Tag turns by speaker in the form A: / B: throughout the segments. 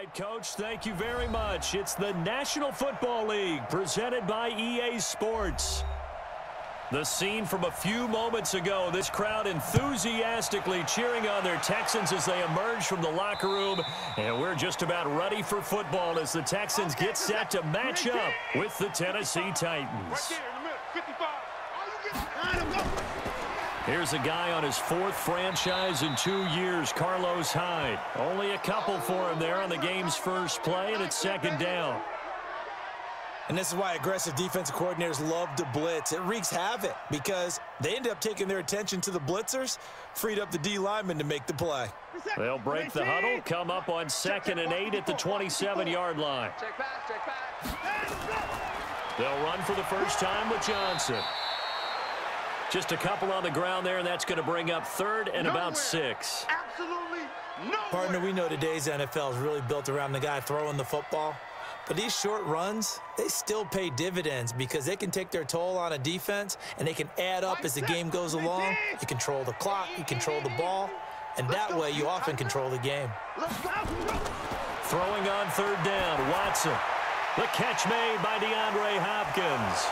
A: right, Coach. Thank you very much. It's the National Football League presented by EA Sports. The scene from a few moments ago, this crowd enthusiastically cheering on their Texans as they emerge from the locker room. And we're just about ready for football as the Texans get set to match up with the Tennessee Titans. Here's a guy on his fourth franchise in 2 years, Carlos Hyde. Only a couple for him there on the game's first play, and it's second down.
B: And this is why aggressive defensive coordinators love to blitz. It wreaks havoc because they end up taking their attention to the blitzers, freed up the D lineman to make the play.
A: They'll break the huddle, come up on 2nd and 8 at the 27-yard line.
C: Check back.
A: They'll run for the first time with Johnson. Just a couple on the ground there, and that's going to bring up 3rd and about 6.
C: Absolutely no.
B: Partner, we know today's NFL is really built around the guy throwing the football. But these short runs, they still pay dividends because they can take their toll on a defense, and they can add up as the game goes along. You control the clock, you control the ball, and that way you often control the game.
A: Throwing on 3rd down, Watson. The catch made by DeAndre Hopkins.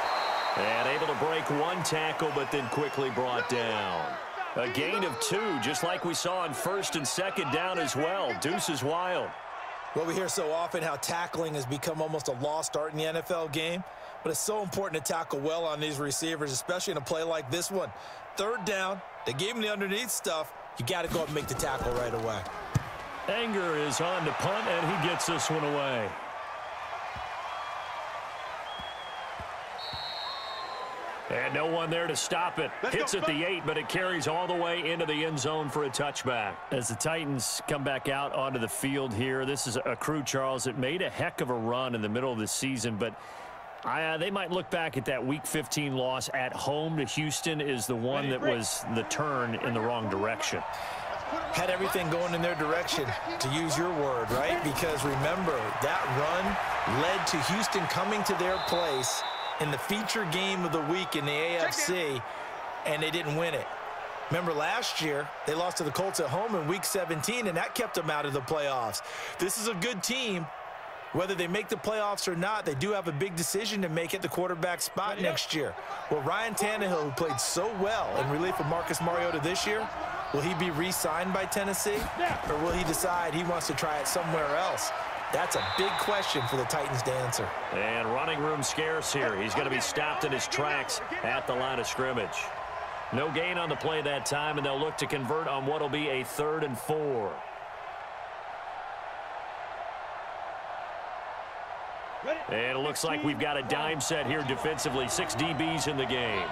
A: And able to break one tackle, but then quickly brought down. A gain of 2, just like we saw on 1st and 2nd down as well. Deuce is wild.
B: Well, we hear so often how tackling has become almost a lost art in the NFL game, but it's so important to tackle well on these receivers, especially in a play like this one. 3rd down, they gave him the underneath stuff. You got to go up and make the tackle right away.
A: Anger is on to punt, and he gets this one away. And no one there to stop it. Hits at the 8, but it carries all the way into the end zone for a touchback. As the Titans come back out onto the field here, this is a crew, Charles, that made a heck of a run in the middle of the season, but they might look back at that Week 15 loss at home to Houston is the one that was the turn in the wrong direction.
B: Had everything going in their direction, to use your word, right? Because remember, that run led to Houston coming to their place in the feature game of the week in the AFC, and they didn't win it. Remember last year, they lost to the Colts at home in Week 17, and that kept them out of the playoffs. This is a good team. Whether they make the playoffs or not, they do have a big decision to make at the quarterback spot next year. Will Ryan Tannehill, who played so well in relief of Marcus Mariota this year, will he be re-signed by Tennessee? Or will he decide he wants to try it somewhere else? That's a big question for the Titans to answer.
A: And running room scarce here. He's going to be stopped in his tracks at the line of scrimmage. No gain on the play that time, and they'll look to convert on what will be a 3rd and 4. And it looks like we've got a dime set here defensively. 6 DBs in the game.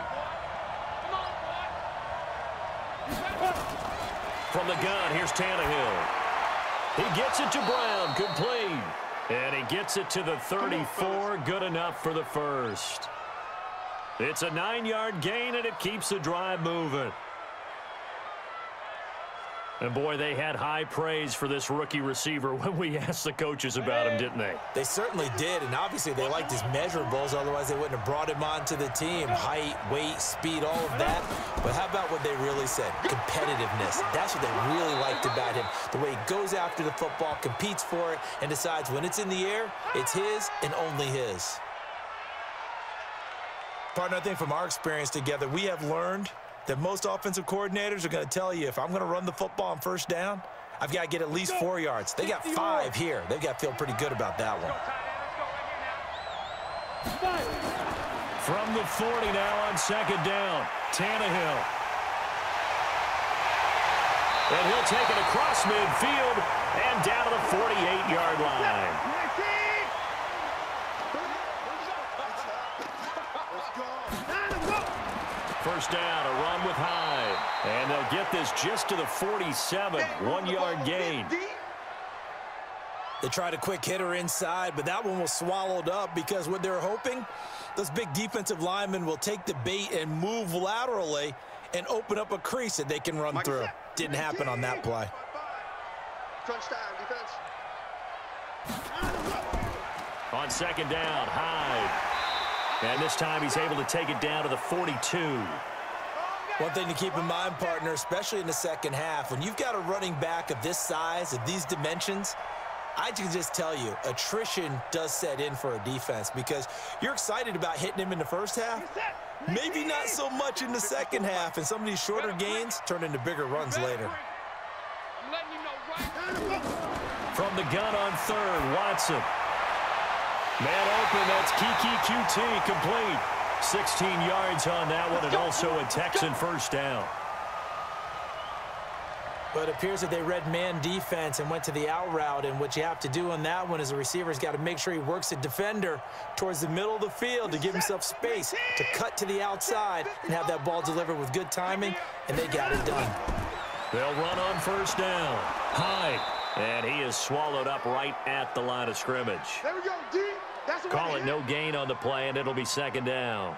A: From the gun, here's Tannehill. He gets it to Brown, complete. And he gets it to the 34, good enough for the first. It's a 9-yard gain, and it keeps the drive moving. And, boy, they had high praise for this rookie receiver when we asked the coaches about him, didn't they?
B: They certainly did, and obviously they liked his measurables. Otherwise, they wouldn't have brought him onto the team. Height, weight, speed, all of that. But how about what they really said? Competitiveness. That's what they really liked about him. The way he goes after the football, competes for it, and decides when it's in the air, it's his and only his. Partner, I think from our experience together, we have learned that most offensive coordinators are going to tell you, if I'm going to run the football on 1st down, I've got to get at least 4 yards. They got 5 here. They've got to feel pretty good about that one.
A: From the 40 now on 2nd down, Tannehill. And he'll take it across midfield and down to the 48-yard line. First down, a run with Hyde. And they'll get this just to the 47, 1-yard gain.
B: They tried a quick hitter inside, but that one was swallowed up because what they're hoping, those big defensive linemen will take the bait and move laterally and open up a crease that they can run through. Didn't happen on that play.
C: Crunch time, defense.
A: On 2nd down, Hyde. And this time he's able to take it down to the 42.
B: One thing to keep in mind, partner, especially in the second half, when you've got a running back of this size, of these dimensions, I can just tell you, attrition does set in for a defense because you're excited about hitting him in the first half. Maybe not so much in the second half, and some of these shorter gains turn into bigger runs later.
A: From the gun on third, Watson. Man open, that's Kiki QT, complete. 16 yards on that one, and also a Texan first down.
B: But it appears that they read man defense and went to the out route, and what you have to do on that one is the receiver's got to make sure he works the defender towards the middle of the field to give himself space to cut to the outside and have that ball delivered with good timing, and they got it done.
A: They'll run on first down. Hyde, and he is swallowed up right at the line of scrimmage.
C: There we go, D.
A: Call it no gain on the play, and it'll be second down.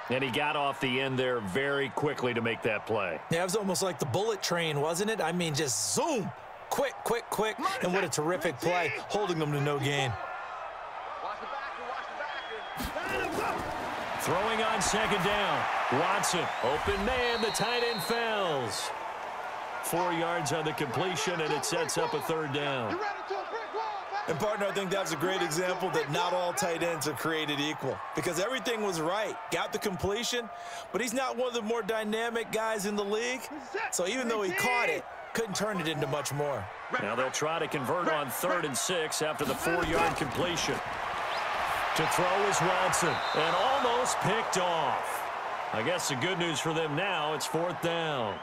A: And he got off the end there very quickly to make that play.
B: Yeah, it was almost like the bullet train, wasn't it? I mean, just zoom. Quick, quick, quick. And what a terrific play, holding them to no gain.
A: Throwing on second down. Watson, open man, the tight end fails. 4 yards on the completion, and it sets up a third down.
B: And, partner, I think that's a great example that not all tight ends are created equal because everything was right. Got the completion, but he's not one of the more dynamic guys in the league. So even though he caught it, couldn't turn it into much more.
A: Now they'll try to convert on 3rd and 6 after the 4-yard completion. To throw is Watson, and almost picked off. I guess the good news for them now, it's 4th down.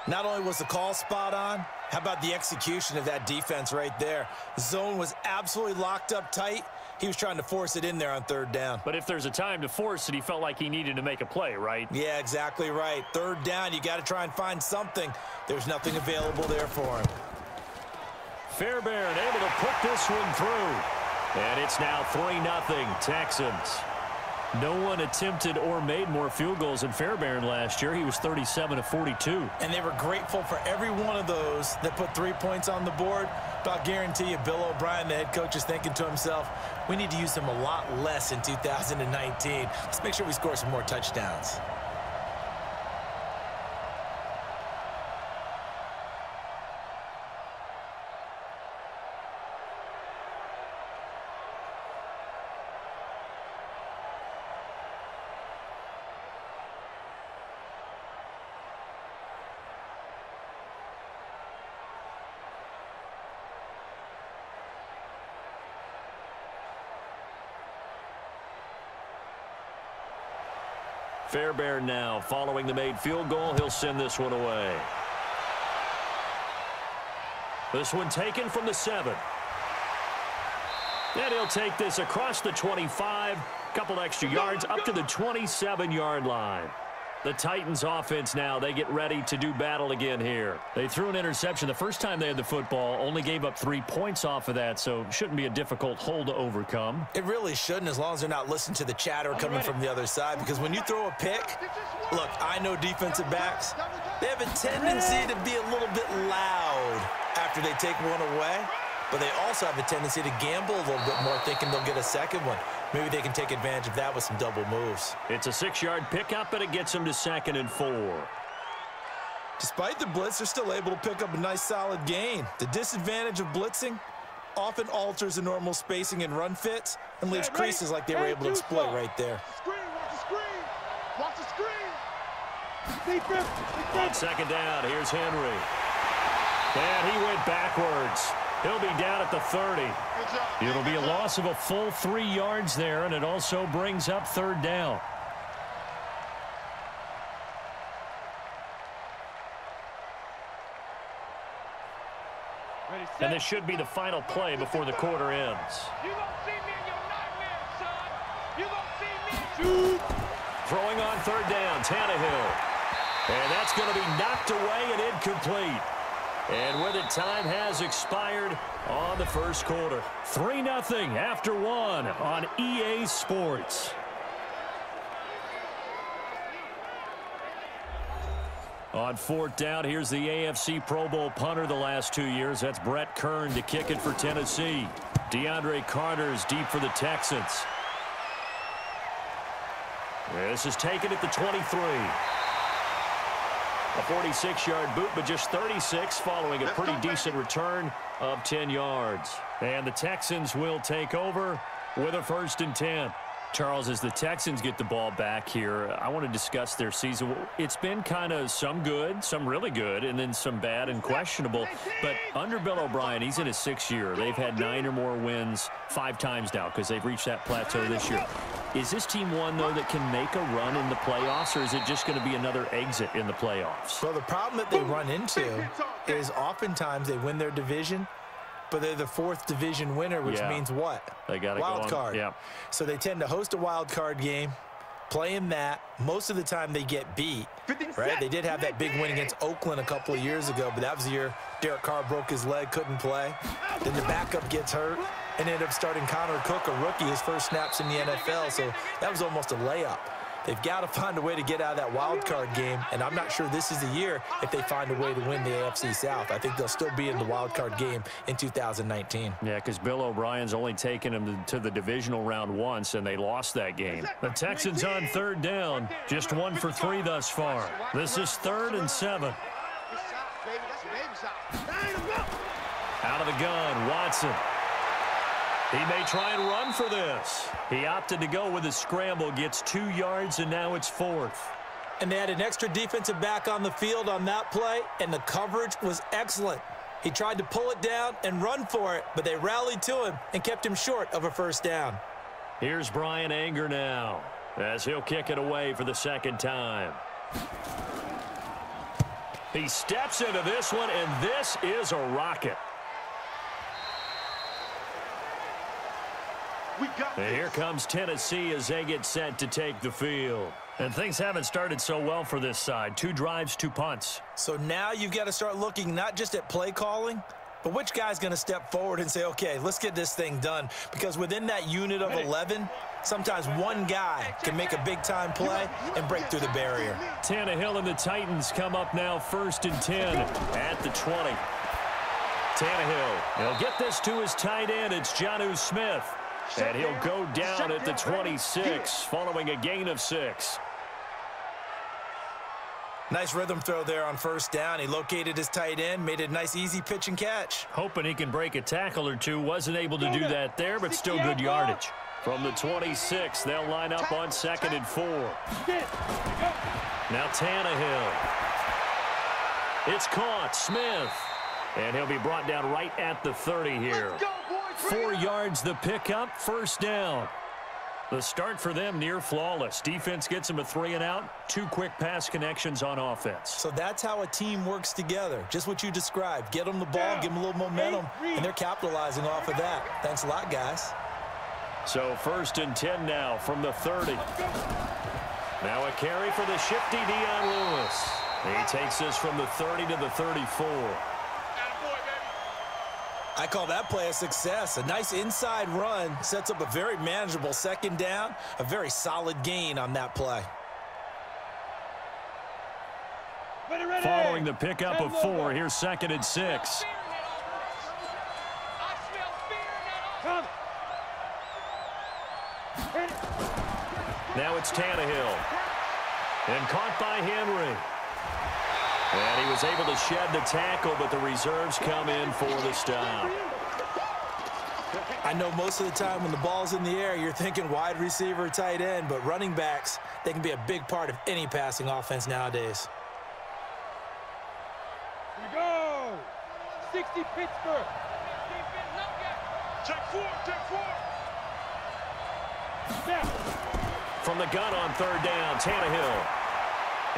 B: Not only was the call spot on, how about the execution of that defense right there? The zone was absolutely locked up tight. He was trying to force it in there on 3rd down.
A: But if there's a time to force it, he felt like he needed to make a play, right?
B: Yeah, exactly right. 3rd down, you got to try and find something. There's nothing available there for him.
A: Fairbairn able to put this one through. And it's now 3-0 Texans. No one attempted or made more field goals than Fairbairn last year. He was 37 of 42.
B: And they were grateful for every one of those that put 3 points on the board. But I'll guarantee you, Bill O'Brien, the head coach, is thinking to himself, we need to use them a lot less in 2019. Let's make sure we score some more touchdowns.
A: Fairbairn now following the made field goal. He'll send this one away. This one taken from the 7. And he'll take this across the 25. Couple extra yards up to the 27-yard line. The Titans offense now, they get ready to do battle again here. They threw an interception the first time they had the football, only gave up 3 points off of that, so shouldn't be a difficult hole to overcome.
B: It really shouldn't, as long as they're not listening to the chatter coming from the other side, because when you throw a pick, look, I know defensive backs, they have a tendency to be a little bit loud after they take one away, but they also have a tendency to gamble a little bit more, thinking they'll get a second one. Maybe they can take advantage of that with some double moves.
A: It's a 6-yard pickup, but it gets them to 2nd and 4.
B: Despite the blitz, they're still able to pick up a nice solid gain. The disadvantage of blitzing often alters the normal spacing and run fits and leaves creases like they were able to exploit right there.
C: Watch the screen.
A: On 2nd down, here's Henry. And he went backwards. He'll be down at the 30. It'll be a loss of a full 3 yards there, and it also brings up 3rd down. And this should be the final play before the quarter ends.
D: You gonna see me in your nightmares, son. You gonna see me.
A: Throwing on 3rd down, Tannehill. And that's going to be knocked away and incomplete. And with it, time has expired on the first quarter. 3-0 after 1 on EA Sports. On 4th down, here's the AFC Pro Bowl punter the last 2 years. That's Brett Kern to kick it for Tennessee. DeAndre Carter's deep for the Texans. This is taken at the 23. A 46-yard boot, but just 36 following a pretty decent return of 10 yards. And the Texans will take over with a 1st and 10. Charles, as the Texans get the ball back here, I want to discuss their season. It's been kind of some good, some really good, and then some bad and questionable. But under Bill O'Brien, he's in his 6th year. They've had 9 or more wins 5 times now because they've reached that plateau this year. Is this team one, though, that can make a run in the playoffs, or is it just going to be another exit in the playoffs?
B: Well, the problem that they run into is oftentimes they win their division, but they're the 4th division winner, which means what?
A: They got to
B: wild card.
A: Yeah.
B: So they tend to host a wild card game, play in that. Most of the time they get beat, right? They did have that big win against Oakland a couple of years ago, but that was the year Derek Carr broke his leg, couldn't play. Then the backup gets hurt and ended up starting Connor Cook, a rookie, his first snaps in the NFL. So that was almost a layup. They've got to find a way to get out of that wild card game, and I'm not sure this is the year if they find a way to win the AFC South. I think they'll still be in the wild card game in 2019.
A: Yeah, because Bill O'Brien's only taken them to the divisional round once, and they lost that game. The Texans on 3rd down, just 1 for 3 thus far. This is 3rd and 7. Out of the gun, Watson. He may try and run for this. He opted to go with a scramble, gets 2 yards, and now it's 4th.
B: And they had an extra defensive back on the field on that play, and the coverage was excellent. He tried to pull it down and run for it, but they rallied to him and kept him short of a 1st down.
A: Here's Brian Anger now, as he'll kick it away for the 2nd time. He steps into this one, and this is a rocket. And here comes Tennessee as they get set to take the field. And things haven't started so well for this side. 2 drives, 2 punts.
B: So now you've got to start looking not just at play calling, but which guy's going to step forward and say, okay, let's get this thing done. Because within that unit of 11, sometimes one guy can make a big-time play and break through the barrier.
A: Tannehill and the Titans come up now 1st and 10 at the 20. Tannehill, he'll get this to his tight end. It's Jonnu Smith. And he'll go down at the 26 following a gain of 6.
B: Nice rhythm throw there on 1st down. He located his tight end, made a nice easy pitch and catch.
A: Hoping he can break a tackle or two. Wasn't able to do that there, but still good yardage. From the 26, they'll line up on 2nd and 4. Now Tannehill. It's caught. Smith. And he'll be brought down right at the 30 here. 4 yards the pickup, 1st down. The start for them near flawless. Defense gets them a 3 and out. 2 quick pass connections on offense.
B: So that's how a team works together. Just what you described. Get them the ball, give them a little momentum, and they're capitalizing off of that. Thanks a lot, guys.
A: So 1st and 10 now from the 30. Now a carry for the shifty Dion Lewis. He takes this from the 30 to the 34.
B: I call that play a success. A nice inside run sets up a very manageable 2nd down, a very solid gain on that play.
A: Following the pickup of 4, here's 2nd and 6. Now it's Tannehill. And caught by Henry. And he was able to shed the tackle, but the reserves come in for the stop.
B: I know most of the time when the ball's in the air, you're thinking wide receiver, tight end, but running backs, they can be a big part of any passing offense nowadays.
C: Here we go. 60 Pittsburgh.
D: Check 4, check 4.
C: Snap.
A: From the gun on 3rd down, Tannehill.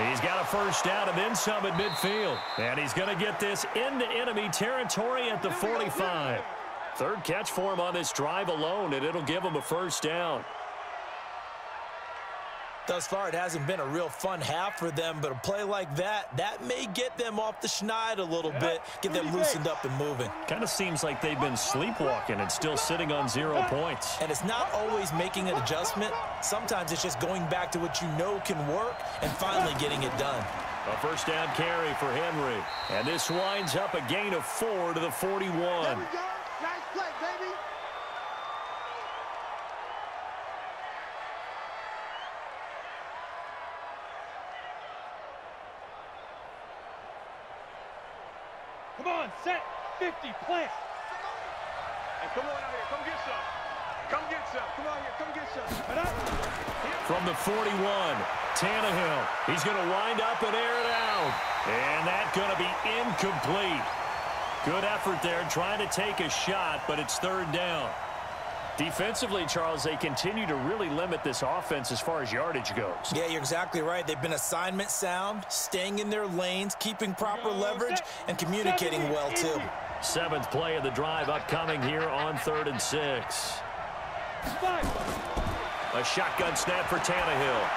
A: He's got a 1st down and then some at midfield. And he's going to get this into enemy territory at the 45. 3rd catch for him on this drive alone, and it'll give him a 1st down.
B: Thus far, it hasn't been a real fun half for them, but a play like that may get them off the schneid a little bit, get them loosened up and moving.
A: Kind of seems like they've been sleepwalking and still sitting on 0 points.
B: And it's not always making an adjustment. Sometimes it's just going back to what you know can work and finally getting it done.
A: A 1st down carry for Henry. And this winds up a gain of 4 to the 41.
C: There we go. Nice play, baby. Come on, set, 50, plant.
D: Hey, come on out here. Come get some. Come get some. Come on here. Come get some.
A: From the 41, Tannehill. He's going to wind up and air it out. And that's going to be incomplete. Good effort there, trying to take a shot, but it's third down. Defensively, Charles, they continue to really limit this offense as far as yardage goes.
B: Yeah, you're exactly right. They've been assignment sound, staying in their lanes, keeping proper leverage, and communicating well, too.
A: Seventh play of the drive upcoming here on 3rd and 6. A shotgun snap for Tannehill.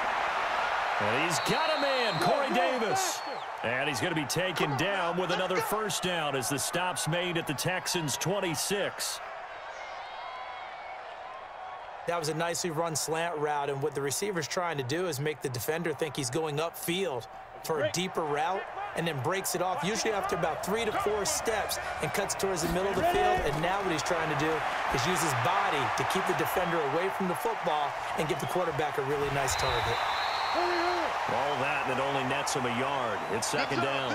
A: And he's got a man, Corey Davis. And he's going to be taken down with another first down as the stop's made at the Texans' 26.
B: That was a nicely run slant route, and what the receiver's trying to do is make the defender think he's going upfield for a deeper route, and then breaks it off, usually after about 3 to 4 steps, and cuts towards the middle of the field. And now what he's trying to do is use his body to keep the defender away from the football and give the quarterback a really nice target.
A: All that, and it only nets him a yard. It's second down.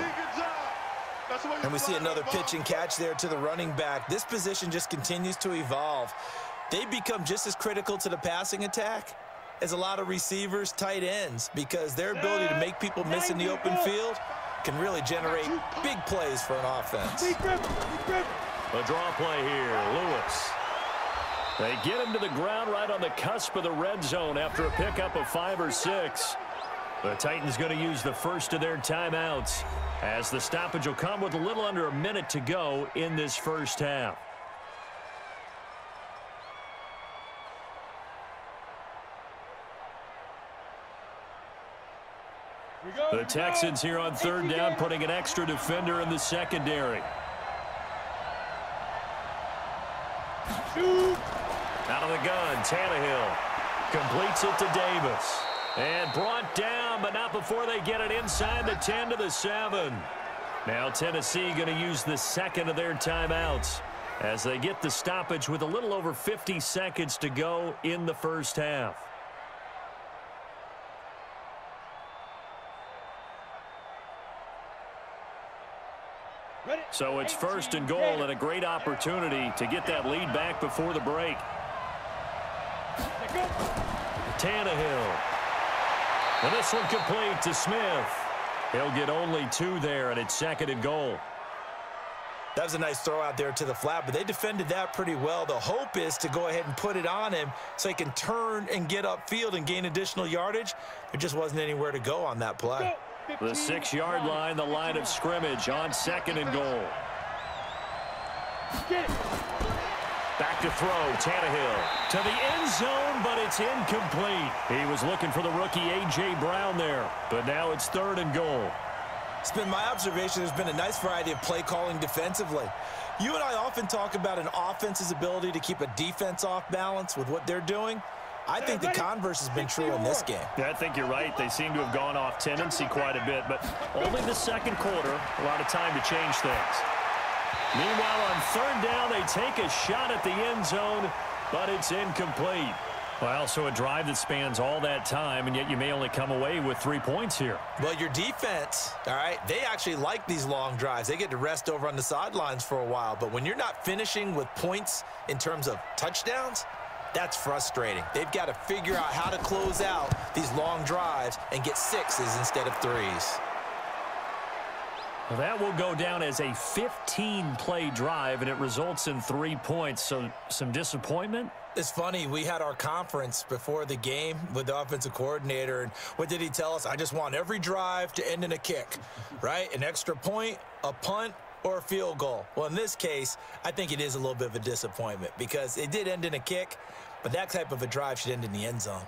B: And we see another pitch and catch there to the running back. This position just continues to evolve. They become just as critical to the passing attack as a lot of receivers, tight ends, because their ability to make people miss in the open field can really generate big plays for an offense.
A: A draw play here, Lewis. They get him to the ground right on the cusp of the red zone after a pickup of 5 or 6. The Titans going to use the first of their timeouts as the stoppage will come with a little under a minute to go in this first half. The Texans here on 3rd down, putting an extra defender in the secondary. Out of the gun, Tannehill completes it to Davis. And brought down, but not before they get it inside the 10 to the 7. Now Tennessee going to use the second of their timeouts as they get the stoppage with a little over 50 seconds to go in the first half. So it's 1st and goal, and a great opportunity to get that lead back before the break. Tannehill. And this one complete to Smith. He'll get only 2 there, and it's 2nd and goal.
B: That was a nice throw out there to the flat, but they defended that pretty well. The hope is to go ahead and put it on him so he can turn and get upfield and gain additional yardage. There just wasn't anywhere to go on that play.
A: The 6-yard line, the line of scrimmage on 2nd and goal. Back to throw, Tannehill to the end zone, but it's incomplete. He was looking for the rookie A.J. Brown there, but now it's 3rd and goal.
B: It's been my observation there's been a nice variety of play calling defensively. You and I often talk about an offense's ability to keep a defense off balance with what they're doing. I think the converse has been true in this game.
A: Yeah, I think you're right. They seem to have gone off tendency quite a bit, but only the 2nd quarter, a lot of time to change things. Meanwhile, on 3rd down, they take a shot at the end zone, but it's incomplete. Well, so a drive that spans all that time, and yet you may only come away with 3 points here.
B: Well, your defense, all right, they actually like these long drives. They get to rest over on the sidelines for a while, but when you're not finishing with points in terms of touchdowns, that's frustrating. They've got to figure out how to close out these long drives and get 6s instead of 3s.
A: Well, that will go down as a 15-play drive, and it results in 3 points. So some disappointment?
B: It's funny, we had our conference before the game with the offensive coordinator, and what did he tell us? I just want every drive to end in a kick, right? An extra point, a punt, or a field goal. Well, in this case, I think it is a little bit of a disappointment because it did end in a kick, but that type of a drive should end in the end zone.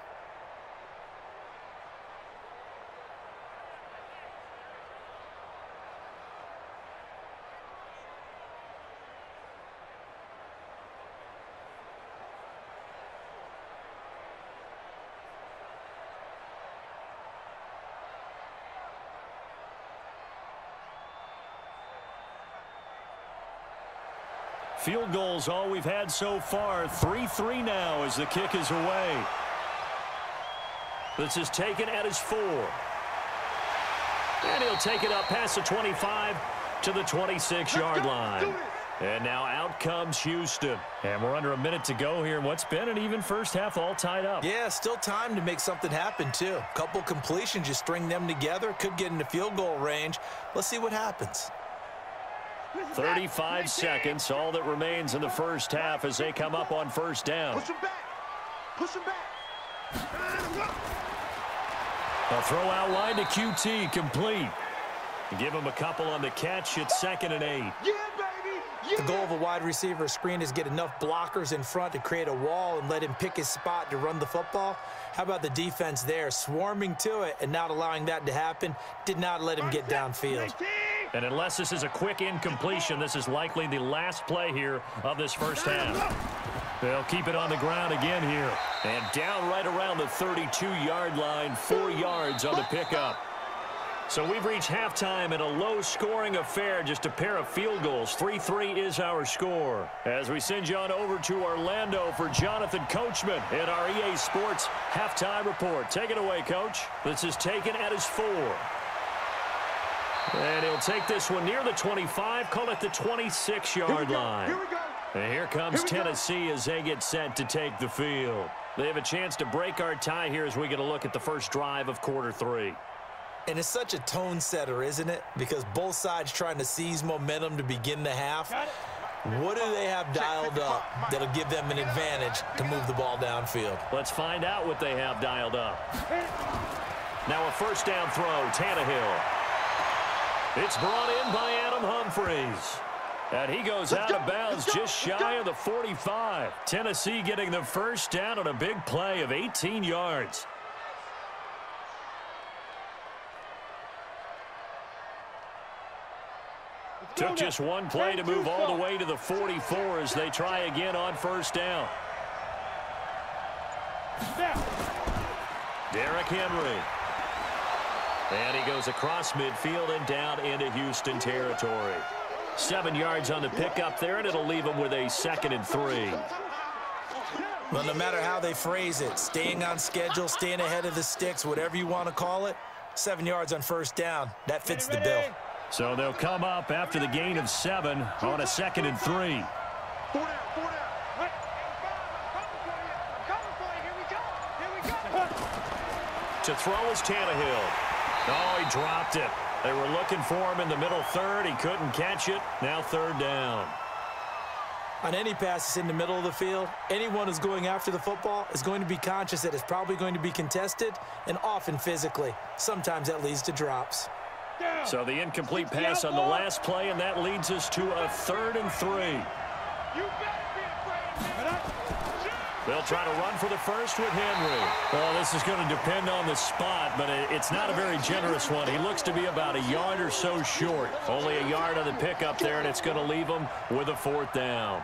A: Field goals all we've had so far. 3-3 now as the kick is away. This is taken at his 4. And he'll take it up past the 25 to the 26-yard line. And now out comes Houston. And we're under a minute to go here in what's been an even first half, all tied up.
B: Yeah, still time to make something happen, too. Couple completions, you string them together, could get into field goal range. Let's see what happens.
A: 35 seconds, all that remains in the first half as they come up on first down.
D: Push him back. Push him back.
A: A throw out line to QT, complete. Give him a couple on the catch. It's 2nd and 8.
D: Yeah, baby. Yeah.
B: The goal of a wide receiver screen is get enough blockers in front to create a wall and let him pick his spot to run the football. How about the defense there, swarming to it and not allowing that to happen? Did not let him get downfield.
A: And unless this is a quick incompletion, this is likely the last play here of this first half. They'll keep it on the ground again here. And down right around the 32-yard line, 4 yards on the pickup. So we've reached halftime in a low-scoring affair, just a pair of field goals. 3-3 is our score. As we send you on over to Orlando for Jonathan Coachman in our EA Sports halftime report. Take it away, Coach. This is taken at his 4. And he'll take this one near the 25, call it the 26-yard line.
D: Here we go.
A: And here comes Tennessee as they get set to take the field. They have a chance to break our tie here as we get a look at the first drive of quarter 3.
B: And it's such a tone setter, isn't it? Because both sides trying to seize momentum to begin the half. What do they have dialed up that'll give them an advantage to move the ball downfield?
A: Let's find out what they have dialed up. Now a first down throw, Tannehill. It's brought in by Adam Humphries. And he goes out of bounds just shy of the 45. Tennessee getting the first down on a big play of 18 yards. Took just one play to move all the way to the 44 as they try again on first down. Derrick Henry. And he goes across midfield and down into Houston territory. 7 yards on the pickup there, and it'll leave them with a 2nd and 3.
B: Well, no matter how they phrase it, staying on schedule, staying ahead of the sticks, whatever you want to call it, 7 yards on first down, that fits the bill.
A: So they'll come up after the gain of 7 on a 2nd and 3. To throw is Tannehill. Oh, he dropped it. They were looking for him in the middle third. He couldn't catch it. Now 3rd down.
B: On any passes in the middle of the field, anyone who's going after the football is going to be conscious that it's probably going to be contested and often physically. Sometimes that leads to drops.
A: So the incomplete pass on the last play, and that leads us to a 3rd and 3. They'll try to run for the first with Henry. Well, this is going to depend on the spot, but it's not a very generous one. He looks to be about a yard or so short. Only a yard on the pickup there, and it's going to leave him with a 4th down.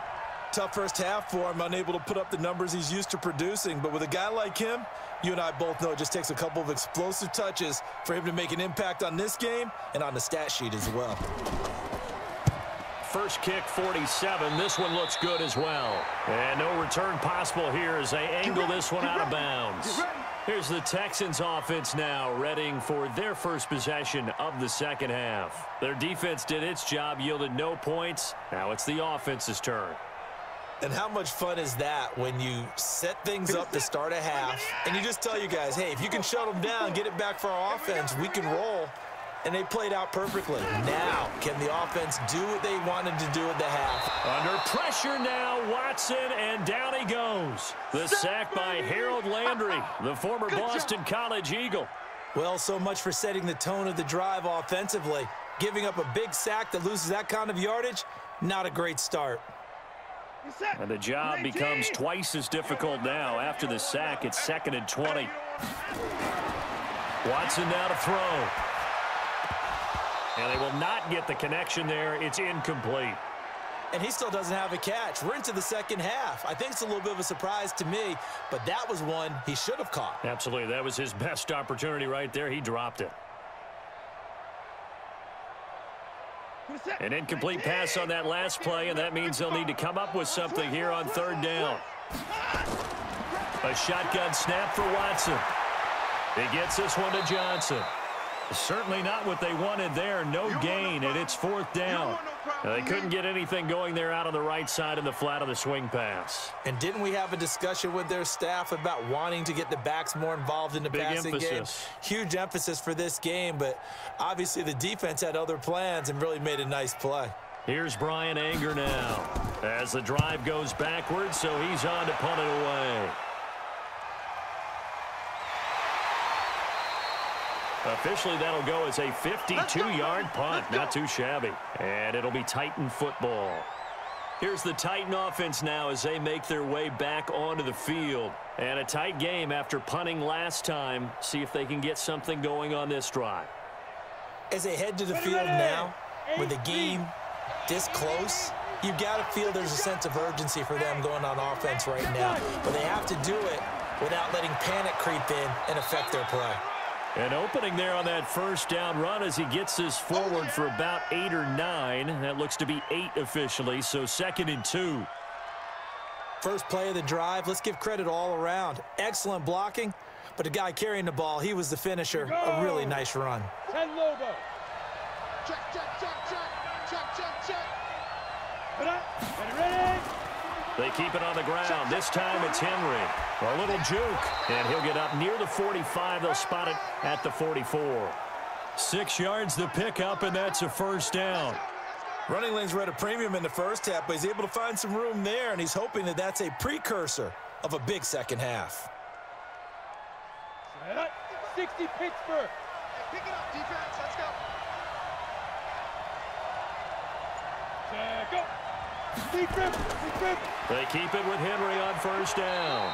B: Tough first half for him, unable to put up the numbers he's used to producing. But with a guy like him, you and I both know it just takes a couple of explosive touches for him to make an impact on this game and on the stat sheet as well.
A: First kick, 47. This one looks good as well. And no return possible here as they angle this one out of bounds. Here's the Texans offense now, readying for their first possession of the second half. Their defense did its job, yielded no points. Now it's the offense's turn.
B: And how much fun is that when you set things up to start a half and you just tell you guys, hey, if you can shut them down, get it back for our offense, we can roll. And they played out perfectly. Now, can the offense do what they wanted to do at the half?
A: Under pressure now, Watson, and down he goes. The sack by Harold Landry, the former Boston College Eagle.
B: Well, so much for setting the tone of the drive offensively. Giving up a big sack that loses that kind of yardage, not a great start.
A: And the job becomes twice as difficult now. After the sack, it's 2nd and 20. Watson now to throw. And they will not get the connection there. It's incomplete.
B: And he still doesn't have a catch. We're into the second half. I think it's a little bit of a surprise to me, but that was one he should have caught.
A: Absolutely. That was his best opportunity right there. He dropped it. An incomplete pass on that last play, and that means they'll need to come up with something here on 3rd down. A shotgun snap for Watson. He gets this one to Johnson. Certainly not what they wanted there. No gain, and it's fourth down. They couldn't get anything going there out on the right side in the flat of the swing pass.
B: And didn't we have a discussion with their staff about wanting to get the backs more involved in the passing game? Huge emphasis for this game, but obviously the defense had other plans and really made a nice play.
A: Here's Brian Anger now as the drive goes backwards, so he's on to punt it away. Officially, that'll go as a 52-yard punt. Not too shabby. And it'll be Titan football. Here's the Titan offense now as they make their way back onto the field. And a tight game after punting last time. See if they can get something going on this drive.
B: As they head to the field now, with the game this close, you've got to feel there's a sense of urgency for them going on offense right now. But they have to do it without letting panic creep in and affect their play.
A: An opening there on that first down run as he gets this forward for about 8 or 9. That looks to be 8 officially, so 2nd and 2.
B: First play of the drive, let's give credit all around. Excellent blocking, but the guy carrying the ball, he was the finisher. A really nice run.
C: 10 logo. Check, check, check, check, check, check, check. Ready?
A: They keep it on the ground. This time it's Henry. A little juke, and he'll get up near the 45. They'll spot it at the 44. 6 yards the pickup, and that's a first down.
B: Running lanes were at a premium in the first half, but he's able to find some room there, and he's hoping that that's a precursor of a big second half.
C: 60 Pittsburgh.
D: Pick it up, defense. Let's go.
C: Go.
A: They keep it with Henry on first down.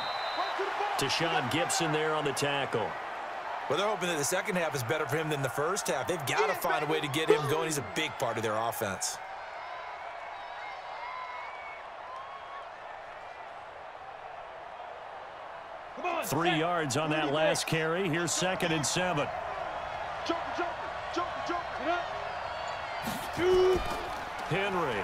A: Tashon Gibson there on the tackle.
B: Well, they're hoping that the second half is better for him than the first half. They've got to find a way to get him going. He's a big part of their offense.
C: On,
A: 3 yards on that last carry. Here's 2nd and 7. Henry.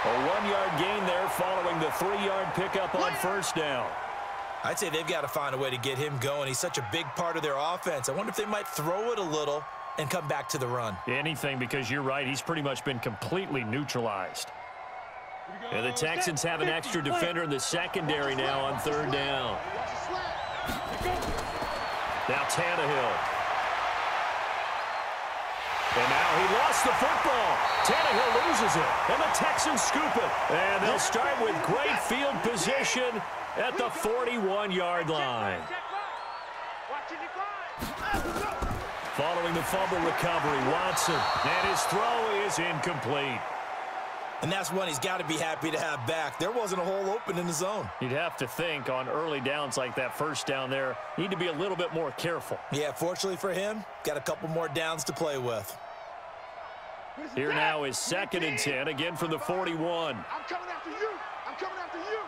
A: A 1-yard gain there following the 3-yard pickup on first down.
B: I'd say they've got to find a way to get him going. He's such a big part of their offense. I wonder if they might throw it a little and come back to the run.
A: Anything, because you're right. He's pretty much been completely neutralized. And the Texans have an extra defender in the secondary now on 3rd down. Now Tannehill. And now he lost the football. Tannehill loses it, and the Texans scoop it. And they'll start with great field position at the 41-yard line. Following the fumble recovery, Watson, and his throw is incomplete.
B: And that's one he's got to be happy to have back. There wasn't a hole open in the zone.
A: You'd have to think on early downs like that first down there, need to be a little bit more careful.
B: Yeah, fortunately for him, got a couple more downs to play with.
A: Here now is 2nd and 10, again from the 41.
D: I'm coming after you. I'm coming after you.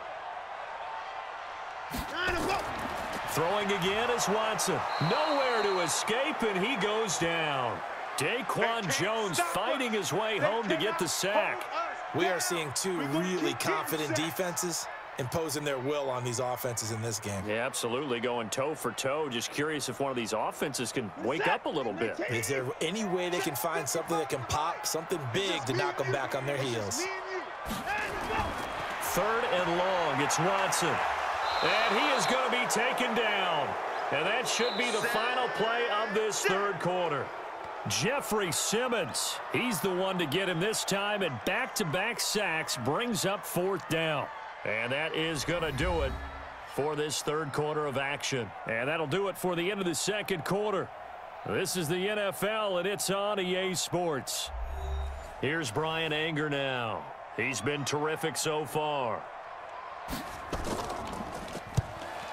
A: Throwing again is Watson. Nowhere to escape, and he goes down. Daquan Jones fighting his way home to get the sack.
B: We are seeing two really confident defenses imposing their will on these offenses in this game.
A: Yeah, absolutely, going toe for toe. Just curious if one of these offenses can wake up a little bit.
B: Is there any way they can find something that can pop, something big to knock them back on their heels?
A: 3rd and long, it's Watson. And he is going to be taken down. And that should be the final play of this 3rd quarter. Jeffrey Simmons, he's the one to get him this time, and back-to-back sacks brings up 4th down. And that is going to do it for this 3rd quarter of action. And that'll do it for the end of the 2nd quarter. This is the NFL, and it's on EA Sports. Here's Brian Anger now. He's been terrific so far.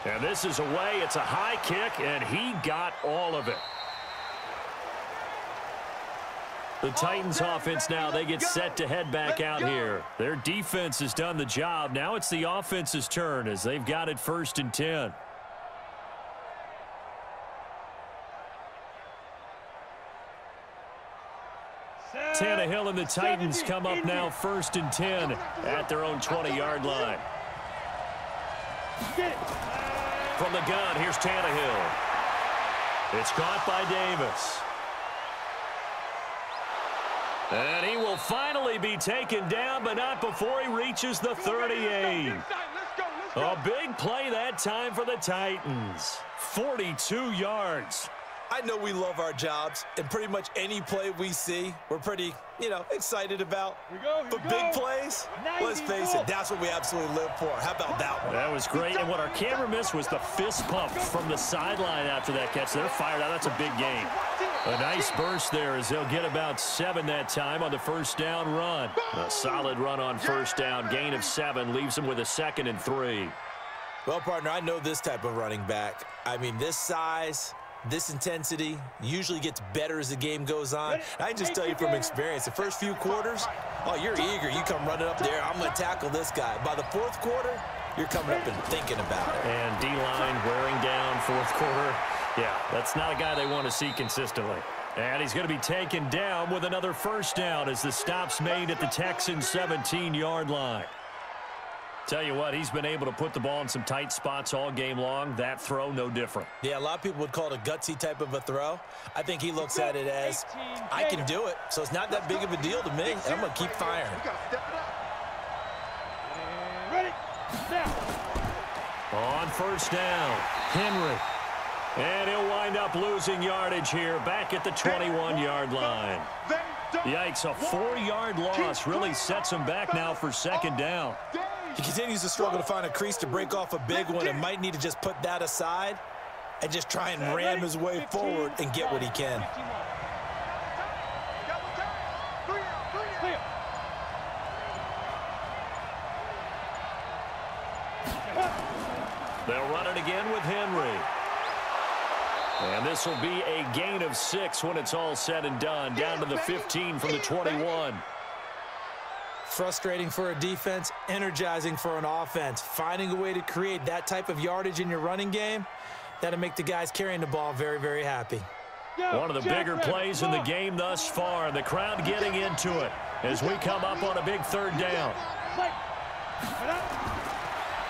A: And this is away. It's a high kick, and he got all of it. The Titans offense now, they get set to head back out here. Their defense has done the job. Now it's the offense's turn as they've got it 1st and 10. Tannehill and the Titans come up now 1st and 10 at their own 20-yard line. From the gun, here's Tannehill. It's caught by Davis. And he will finally be taken down, but not before he reaches the 38. A big play that time for the Titans. 42 yards.
B: I know we love our jobs, and pretty much any play we see, we're pretty, excited about. But big plays, let's face it, that's what we absolutely live for. How about that one?
A: That was great, and what our camera missed was the fist pump from the sideline after that catch. They're fired out. That's a big gain. A nice burst there as they'll get about 7 that time on the first down run. A solid run on first down, gain of 7, leaves them with a 2nd and 3.
B: Well, partner, I know this type of running back. I mean, this size, this intensity usually gets better as the game goes on. I can just tell you from experience, the first few quarters, oh, you're eager. You come running up there, I'm going to tackle this guy. By the 4th quarter, you're coming up and thinking about it.
A: And D-line wearing down 4th quarter. Yeah, that's not a guy they want to see consistently. And he's going to be taken down with another first down as the stop's made at the Texans' 17-yard line. Tell you what, he's been able to put the ball in some tight spots all game long. That throw, no different.
B: Yeah, a lot of people would call it a gutsy type of a throw. I think he looks at it as, I can do it, so it's not that big of a deal to me, and I'm going to keep firing.
D: Ready? Now.
A: On first down, Henry. And he'll wind up losing yardage here back at the 21-yard line. Yikes, a 4-yard loss really sets him back now for 2nd down.
B: He continues to struggle to find a crease to break off a big one and might need to just put that aside and just try and ram his way forward and get what he can.
A: They'll run it again with Henry. And this will be a gain of 6 when it's all said and done. Down to the 15 from the 21.
B: Frustrating for a defense, energizing for an offense. Finding a way to create that type of yardage in your running game, that'll make the guys carrying the ball very, very happy.
A: One of the bigger plays in the game thus far. The crowd getting into it as we come up on a big 3rd down.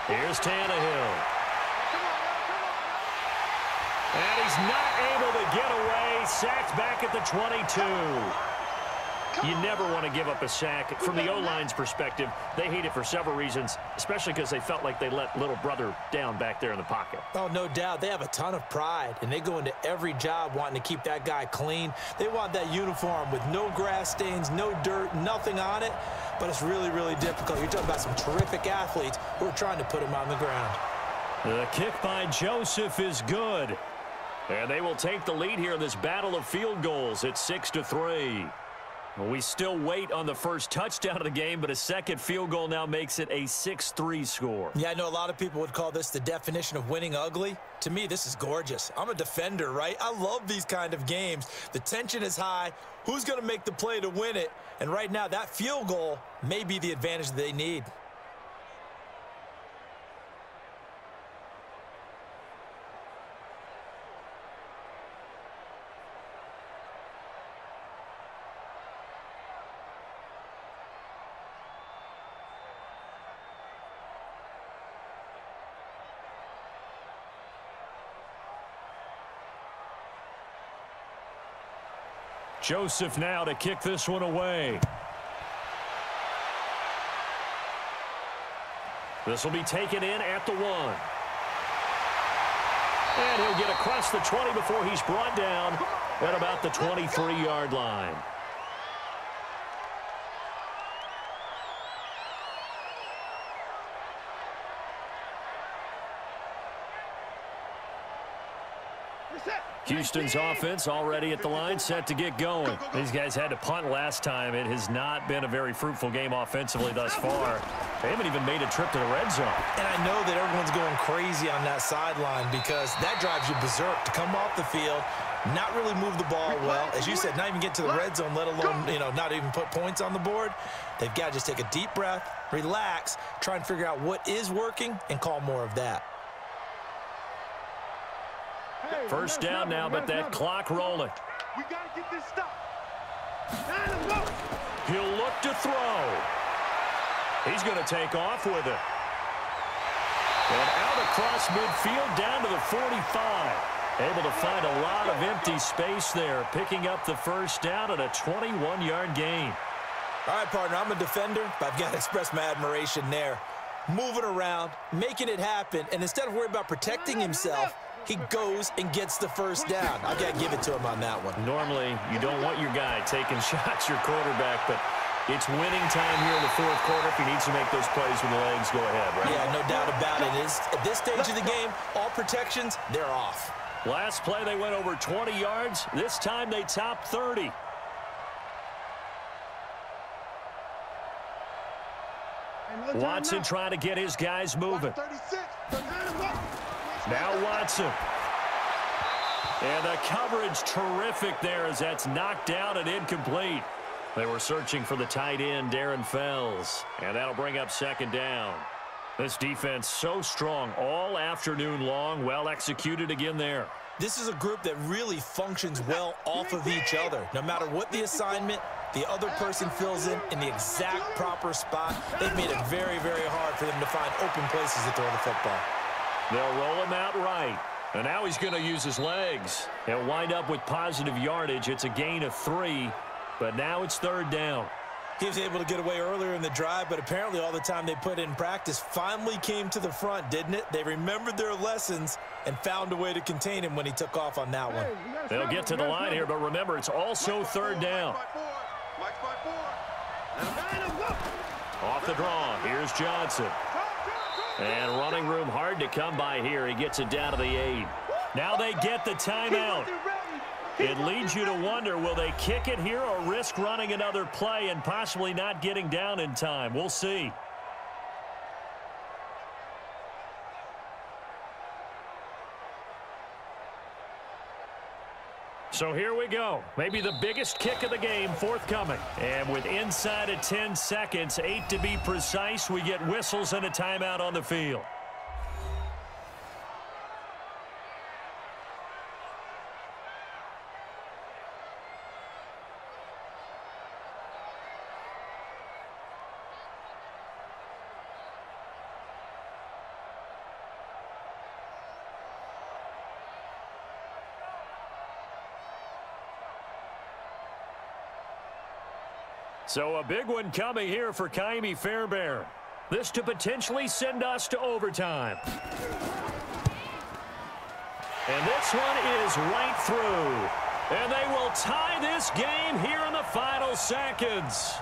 A: Here's Tannehill. And he's not able to get away. Sacked back at the 22. You never want to give up a sack. From the O-line's perspective, they hate it for several reasons, especially because they felt like they let little brother down back there in the pocket.
B: Oh, no doubt. They have a ton of pride, and they go into every job wanting to keep that guy clean. They want that uniform with no grass stains, no dirt, nothing on it, but it's really, really difficult. You're talking about some terrific athletes who are trying to put him on the ground.
A: The kick by Joseph is good, and they will take the lead here in this battle of field goals at 6-3. Well, we still wait on the first touchdown of the game, but a 2nd field goal now makes it a 6-3 score.
B: Yeah, I know a lot of people would call this the definition of winning ugly. To me, this is gorgeous. I'm a defender, right? I love these kind of games. The tension is high. Who's going to make the play to win it? And right now, that field goal may be the advantage that they need.
A: Joseph now to kick this one away. This will be taken in at the 1. And he'll get across the 20 before he's brought down at about the 23-yard line. Houston's offense already at the line, set to get going. These guys had to punt last time. It has not been a very fruitful game offensively thus far. They haven't even made a trip to the red zone.
B: And I know that everyone's going crazy on that sideline because that drives you berserk to come off the field, not really move the ball well. As you said, not even get to the red zone, let alone, not even put points on the board. They've got to just take a deep breath, relax, try and figure out what is working, and call more of that.
A: First down now, but that clock rolling.
D: We got to get this stop.
A: He'll look to throw. He's going to take off with it. And out across midfield down to the 45. Able to find a lot of empty space there, picking up the first down at a 21-yard gain.
B: All right, partner, I'm a defender, but I've got to express my admiration there. Moving around, making it happen, and instead of worrying about protecting himself, he goes and gets the first down. I've got to give it to him on that one.
A: Normally, you don't want your guy taking shots, your quarterback, but it's winning time here in the fourth quarter. If he needs to make those plays with the legs, go ahead, right?
B: Yeah, no doubt about it. At this stage of the game, all protections, they're off.
A: Last play, they went over 20 yards. This time, they topped 30. Watson trying to get his guys moving. Now Watson. And the coverage terrific there as that's knocked down and incomplete. They were searching for the tight end, Darren Fells. And that'll bring up second down. This defense so strong all afternoon long. Well executed again there.
B: This is a group that really functions well off of each other. No matter what the assignment, the other person fills in the exact proper spot. They've made it very, very hard for them to find open places to throw the football.
A: They'll roll him out right. And now he's going to use his legs. He'll wind up with positive yardage. It's a gain of 3, but now it's third down.
B: He was able to get away earlier in the drive, but apparently all the time they put in practice finally came to the front, didn't it? They remembered their lessons and found a way to contain him when he took off on that one.
A: They'll get to the line here, but remember, it's also third down. Off the draw, here's Johnson. And running room hard to come by here. He gets it down to the 8. Now they get the timeout. It leads you to wonder, will they kick it here or risk running another play and possibly not getting down in time? We'll see. So here we go. Maybe the biggest kick of the game forthcoming. And with inside of 10 seconds, 8 to be precise, we get whistles and a timeout on the field. So a big one coming here for Kaimi Fairbairn. This to potentially send us to overtime. And this one is right through. And they will tie this game here in the final seconds.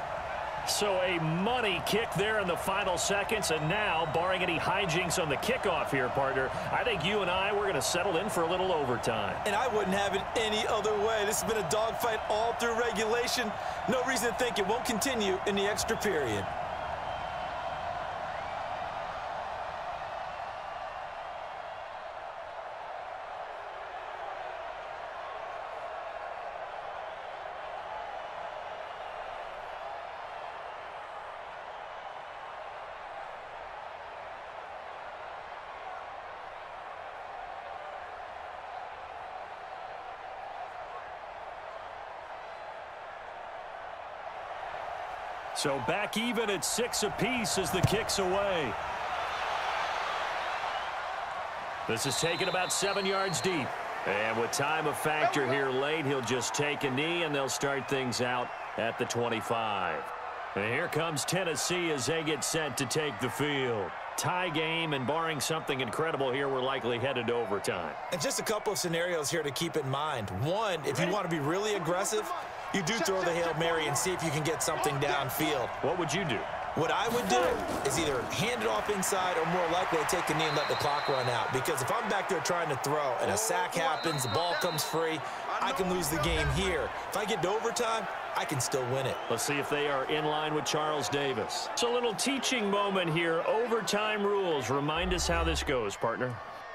A: So a money kick there in the final seconds. And now, barring any hijinks on the kickoff here, partner, I think you and I, we're going to settle in for a little overtime.
B: And I wouldn't have it any other way. This has been a dogfight all through regulation. No reason to think it won't continue in the extra period.
A: So back even at 6 apiece as the kick's away. This is taken about 7 yards deep. And with time a factor here late, he'll just take a knee and they'll start things out at the 25. And here comes Tennessee as they get set to take the field. Tie game, and barring something incredible here, we're likely headed to overtime.
B: And just a couple of scenarios here to keep in mind. One, if you want to be really aggressive, you do throw the Hail Mary and see if you can get something downfield.
A: What would you do?
B: What I would do is either hand it off inside or more likely I take a knee and let the clock run out. Because if I'm back there trying to throw and a sack happens, the ball comes free, I can lose the game here. If I get to overtime, I can still win it.
A: Let's see if they are in line with Charles Davis. So a little teaching moment here. Overtime rules. Remind us how this goes, partner.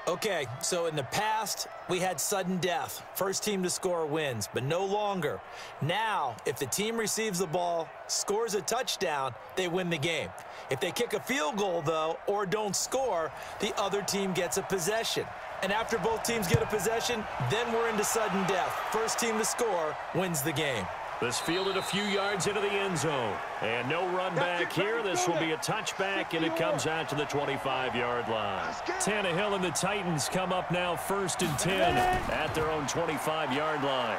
B: Okay, so in the past, we had sudden death. First team to score wins, but no longer. Now, if the team receives the ball, scores a touchdown, they win the game. If they kick a field goal, though, or don't score, the other team gets a possession. And after both teams get a possession, then we're into sudden death. First team to score wins the game.
A: This fielded a few yards into the end zone. And no run back here. This will be a touchback, and it comes out to the 25-yard line. Tannehill and the Titans come up now 1st and 10 at their own 25-yard line.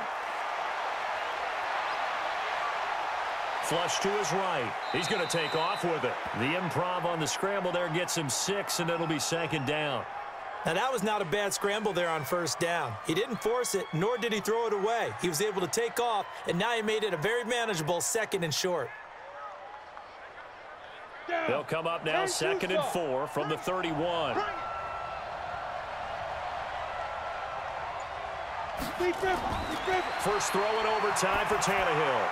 A: Flush to his right. He's going to take off with it. The improv on the scramble there gets him 6, and it'll be 2nd down.
B: Now, that was not a bad scramble there on 1st down. He didn't force it, nor did he throw it away. He was able to take off, and now he made it a very manageable 2nd and short.
A: They'll come up now 2nd and 4 from the 31. First throw in overtime for Tannehill.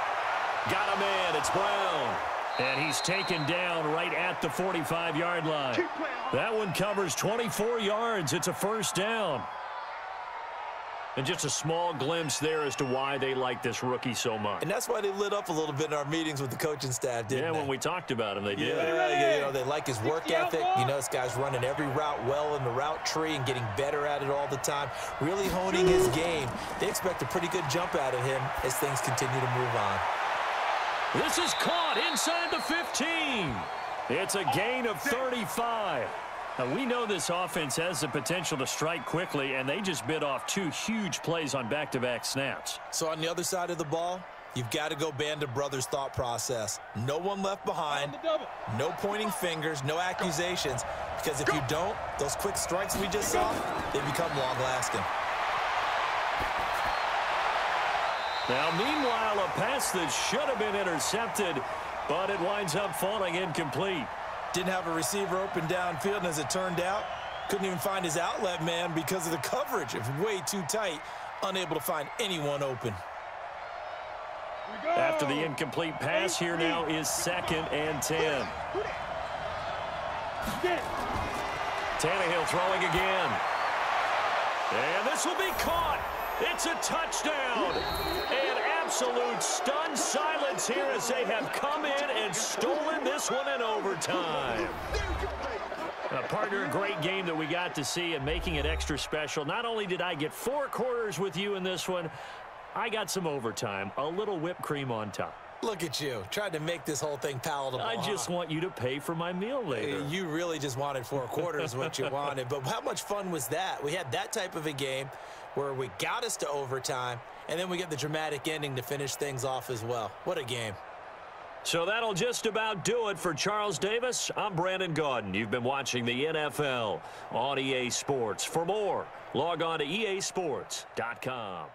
A: Got a man. It's Brown. And he's taken down right at the 45-yard line. That one covers 24 yards. It's a 1st down. And just a small glimpse there as to why they like this rookie so much.
B: And that's why they lit up a little bit in our meetings with the coaching staff, didn't they?
A: Yeah, when we talked about him, they did.
B: Yeah, you know, they like his work ethic. You know, this guy's running every route well in the route tree and getting better at it all the time, really honing his game. They expect a pretty good jump out of him as things continue to move on.
A: This is caught inside the 15. It's a gain of 35. Now, we know this offense has the potential to strike quickly, and they just bit off 2 huge plays on back-to-back snaps.
B: So on the other side of the ball, you've got to go Band of Brothers thought process. No one left behind, no pointing fingers, no accusations, because if you don't, those quick strikes we just saw, they become long-lasting.
A: Now, meanwhile, a pass that should have been intercepted, but it winds up falling incomplete.
B: Didn't have a receiver open downfield, and as it turned out, couldn't even find his outlet man because of the coverage. It was way too tight, unable to find anyone open.
A: After the incomplete pass, here now is 2nd and 10. Tannehill throwing again. And this will be caught. It's a touchdown. And absolute stunned silence here as they have come in and stolen this one in overtime. Partner, a great game that we got to see and making it extra special. Not only did I get 4 quarters with you in this one, I got some overtime, a little whipped cream on top.
B: Look at you, trying to make this whole thing palatable.
A: I just want you to pay for my meal later.
B: You really just wanted 4 quarters, what you wanted. But how much fun was that? We had that type of a game where we got us to overtime, and then we get the dramatic ending to finish things off as well. What a game.
A: So that'll just about do it for Charles Davis. I'm Brandon Gaudin. You've been watching the NFL on EA Sports. For more, log on to easports.com.